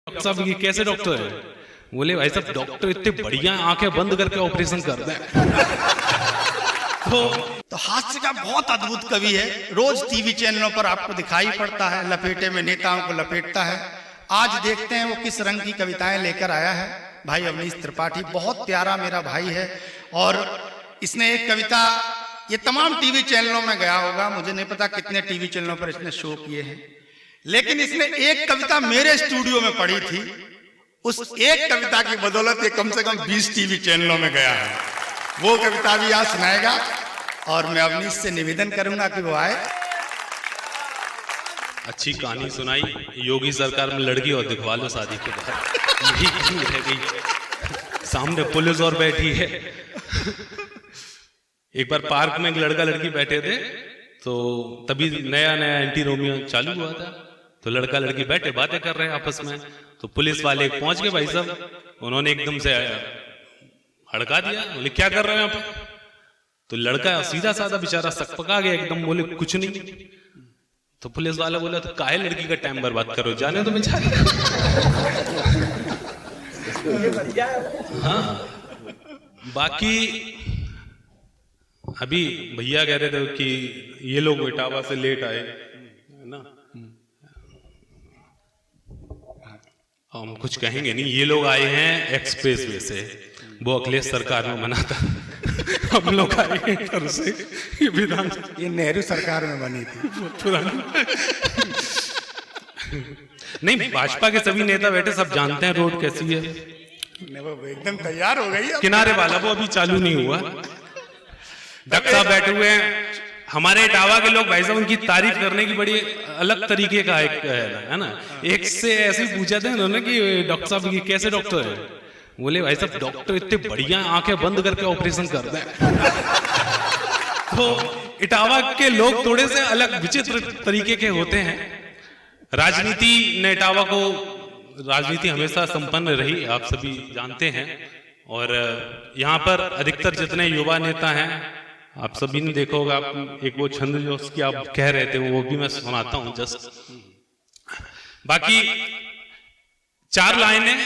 Doctor साहब ये कैसे डॉक्टर है? बोले भाई साहब डॉक्टर इतने बढ़िया आंखें बंद करके ऑपरेशन करते हैं। तो हास्य का बहुत अद्भुत कवि है, रोज टीवी चैनलों पर आपको दिखाई पड़ता है, लपेटे में नेताओं को लपेटता है। आज देखते हैं वो किस रंग की कविताएं लेकर आया है। भाई अवनीश त्रिपाठी बहुत प्यारा मेरा भाई है और इसने एक कविता, ये तमाम टीवी चैनलों में गया होगा, मुझे नहीं पता कितने टीवी चैनलों पर इसने शो किए हैं, लेकिन इसने एक कविता मेरे स्टूडियो में पढ़ी थी। उस एक कविता की बदौलत ये कम से कम 20 टीवी चैनलों में गया है। वो कविता भी आज सुनाएगा और मैं अवनीश से निवेदन करूंगा कि वो आए। अच्छी कहानी सुनाई, योगी सरकार में लड़की और दिखवा लो शादी के बाद, यही कहानी रह गई। सामने पुलिस और बैठी है। एक बार पार्क में एक लड़का लड़की बैठे थे, तो तभी नया नया एंटी रोमियो चालू हुआ था, तो लड़का लड़की बैठे बातें कर रहे हैं आपस में, तो पुलिस वाले पहुंच गए भाई साहब, उन्होंने एकदम से हड़का दिया, बोले क्या कर रहे हैं आप? तो लड़का सीधा साधा बेचारा सकपका गया एकदम, बोले कुछ नहीं। तो पुलिस वाला बोला तो काहे लड़की का टाइम बर्बाद करो, जाने तो बेचारे। हाँ, बाकी अभी भैया कह रहे थे कि ये लोग इटावा से लेट आए ना, हम कुछ कहेंगे नहीं, ये लोग आए हैं एक्सप्रेस वे से, वो अखिलेश सरकार में बना था। हम लोग आए हैं इधर से, ये विधान, ये नेहरू सरकार में बनी थी पुरानी। नहीं, भाजपा के सभी नेता बैठे, सब जानते हैं रोड कैसी है, वो एकदम तैयार हो गई है। किनारे वाला वो अभी चालू नहीं हुआ। डॉक्टर साहब बैठे हुए हैं, हमारे इटावा के लोग भाई साहब उनकी तारीफ करने की बड़ी अलग तरीके का एक है ना। एक से ऐसे पूछा था उन्होंने कि डॉक्टर साहब ये कैसे डॉक्टर है? बोले भाई साहब डॉक्टर इतने बढ़िया आंखें बंद करके ऑपरेशन करते हैं। तो इटावा के लोग थोड़े से अलग विचित्र तरीके के होते हैं। राजनीति ने इटावा को, राजनीति हमेशा संपन्न रही, आप सभी जानते हैं, और यहाँ पर अधिकतर जितने युवा नेता हैं, आप सभी ने देखा होगा, आप एक वो छंद जो उसकी आप कह रहे थे वो भी मैं सुनाता हूं जस्ट। बाकी 4 लाइनें,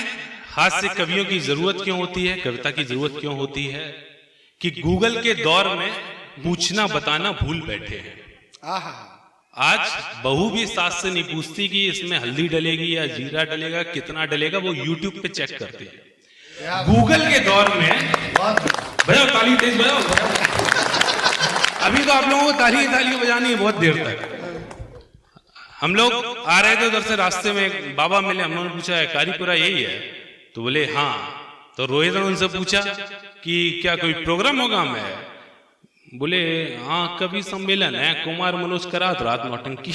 हास्य कवियों की जरूरत क्यों होती है, कविता की जरूरत क्यों होती है, कि गूगल के दौर में पूछना बताना भूल बैठे हैं। आज बहू भी सास से नहीं पूछती कि इसमें हल्दी डलेगी या जीरा डलेगा, कितना डलेगा, वो यूट्यूब पे चेक करती है। गूगल के दौर में बजाओ ताली, तेज बजाओ। अभी तो आप लोगों को ताली बजानी है बहुत देर तक। हम लोग आ रहे थे उधर से, रास्ते में एक बाबा मिले, हम लोगों ने पूछा है कारीपुरा यही है? तो बोले हाँ। तो रोहित ने उनसे पूछा कि क्या कोई प्रोग्राम होगा? मैं बोले हाँ कभी सम्मेलन है, कुमार मनोज करा तो रात नौटंकी।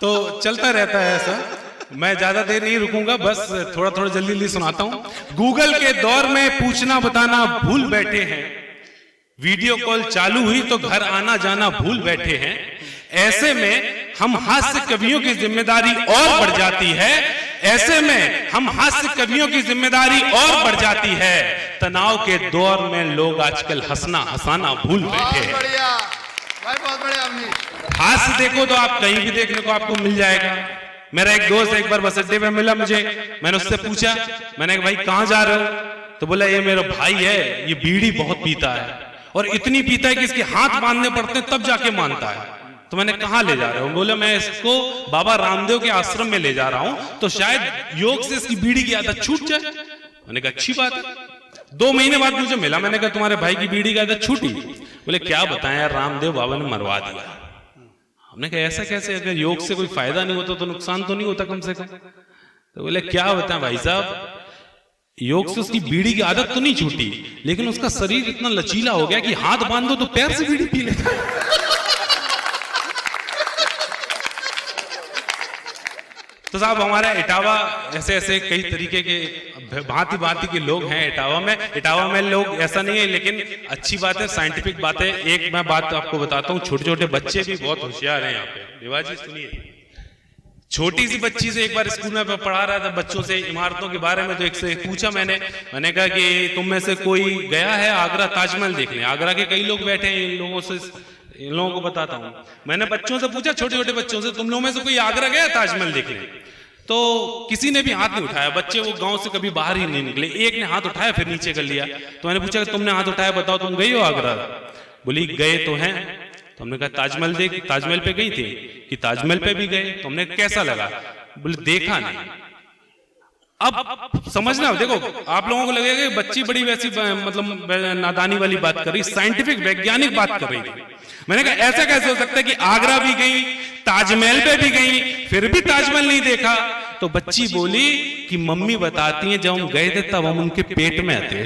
तो चलता रहता है ऐसा। मैं ज्यादा देर नहीं रुकूंगा, बस थोड़ा थोड़ा जल्दी जल्दी सुनाता हूं। गूगल के दौर में पूछना बताना भूल बैठे हैं, वीडियो कॉल चालू हुई तो घर आना जाना भूल बैठे हैं। ऐसे में हम हास्य कवियों की जिम्मेदारी और बढ़ जाती है, ऐसे में हम हास्य कवियों की जिम्मेदारी और बढ़ जाती है। तनाव के दौर में लोग आजकल हंसना हंसाना भूल बैठे हैं। बहुत बढ़िया। हास्य देखो तो आप कहीं भी देखने को आपको मिल जाएगा। मेरा एक दोस्त एक बार बस अड्डे में मिला मुझे, मैंने उससे पूछा, मैंने कहा भाई कहां जा रहे हो? तो बोला ये मेरा भाई है, ये बीड़ी बहुत पीता है और इतनी पीता है कि इसके हाथ बांधने पड़ते हैं तब जाके मानता है। तो मैंने कहा ले जा रहे हो? बोला मैं इसको बाबा रामदेव के आश्रम में ले जा रहा हूं, तो शायद योग से इसकी बीड़ी की आदत छूट जाए। मैंने कहा अच्छी बात है। 2 महीने बाद मुझे मिला, मैंने कहा तुम्हारे भाई की बीड़ी की आदत छूटी? बोले क्या बताएं यार, रामदेव बाबा ने मरवा दिया। हमने कहा ऐसा कैसे? अगर योग से कोई फायदा नहीं होता तो नुकसान तो नहीं होता कम से कम? तो बोले क्या बताएं भाई साहब, योग से उसकी बीड़ी की आदत तो नहीं छूटी, लेकिन उसका शरीर इतना लचीला हो गया कि हाथ बांध दो तो पैर से बीड़ी पी लेता है। तो साहब हमारा इटावा ऐसे ऐसे कई तरीके के भांति भांति के लोग हैं इटावा में। इटावा में लोग ऐसा नहीं है, लेकिन अच्छी बात है, साइंटिफिक बात है। एक मैं बात आपको बताता हूँ, छोटे छोटे बच्चे भी बहुत होशियार हैं यहाँ पे। विवाह जी सुनिए, छोटी सी बच्ची से एक बार स्कूल में पढ़ा रहा था बच्चों से इमारतों के बारे में, तो एक से एक पूछा मैंने कहा कि तुम में से कोई गया है आगरा ताजमहल देखने? आगरा के कई लोग बैठे हैं, इन लोगों को बताता हूं। मैंने बच्चों से पूछा, छोटे छोटे बच्चों से, तुम लोगों में से कोई आगरा गया ताजमहल देखने? तो किसी ने भी हाथ नहीं उठाया। बच्चे वो गांव से कभी बाहर ही नहीं निकले। एक ने हाथ उठाया फिर नीचे कर लिया। तो मैंने पूछा कि तुमने हाथ उठाया, बताओ तुम गई हो आगरा? बोली गए तो हैं। तो हमने कहा ताजमहल पे गई थी? कि ताजमहल पे भी गए। तो हमने कैसा लगा? बोले देखा नहीं। अब समझना, देखो आप लोगों को लगेगा कि बच्ची बड़ी वैसी मतलब नादानी वाली बात कर रही, साइंटिफिक वैज्ञानिक बात कर रही थी। मैंने कहा ऐसा कैसे हो सकता है कि आगरा भी गई, ताजमहल पे भी गई, फिर भी ताजमहल नहीं देखा? तो बच्ची बोली कि मम्मी बताती हैं जब हम गए थे तब हम उनके पेट में आते।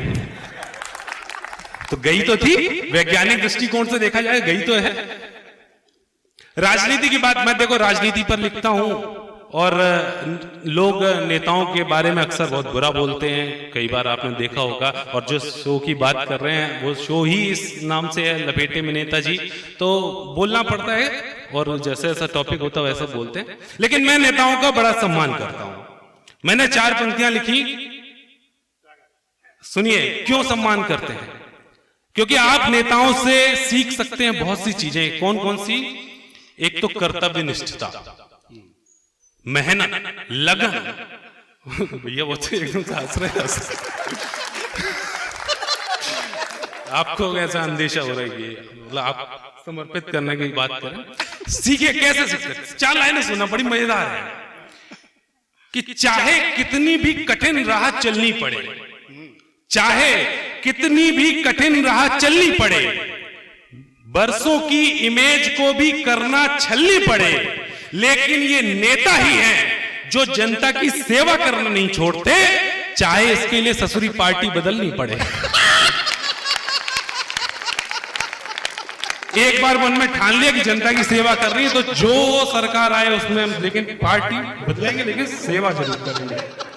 तो गई तो थी, वैज्ञानिक दृष्टिकोण से देखा जाए गई तो है। राजनीति की बात, मैं देखो राजनीति पर लिखता हूं और लोग नेताओं के बारे में अक्सर बहुत बुरा बोलते हैं, कई बार आपने देखा होगा। और जो शो की बात कर रहे हैं वो शो ही इस नाम से है, लपेटे में नेताजी। तो बोलना पड़ता है और जैसे जैसा टॉपिक होता है वैसे बोलते हैं। लेकिन मैं नेताओं का बड़ा सम्मान करता हूं। मैंने 4 पंक्तियां लिखी, सुनिए क्यों सम्मान करते हैं। क्योंकि आप नेताओं से सीख सकते हैं बहुत सी चीजें। कौन कौन सी? एक तो कर्तव्य निष्ठता, मेहनत, लगन। भैया वो तो एकदम से हंस रहे हैं। आपको कैसा अंदेशा हो रहा है कि मतलब आप समर्पित करने की बात करें? सीखे, कैसे सीखते? 4 लाइनें सुनना, बड़ी मजेदार है। कि चाहे कितनी भी कठिन राह चलनी पड़े, चाहे कितनी भी कठिन राह चलनी पड़े, बरसों की इमेज को भी करना छलनी पड़े, लेकिन ये नेता ही हैं जो जनता की सेवा करना नहीं छोड़ते, चाहे इसके लिए ससुरी पार्टी बदलनी पड़े। एक बार मन में ठान लिया कि जनता की सेवा कर रही है तो जो सरकार आए उसमें, लेकिन पार्टी बदलेंगे लेकिन सेवा जरूर करेंगे।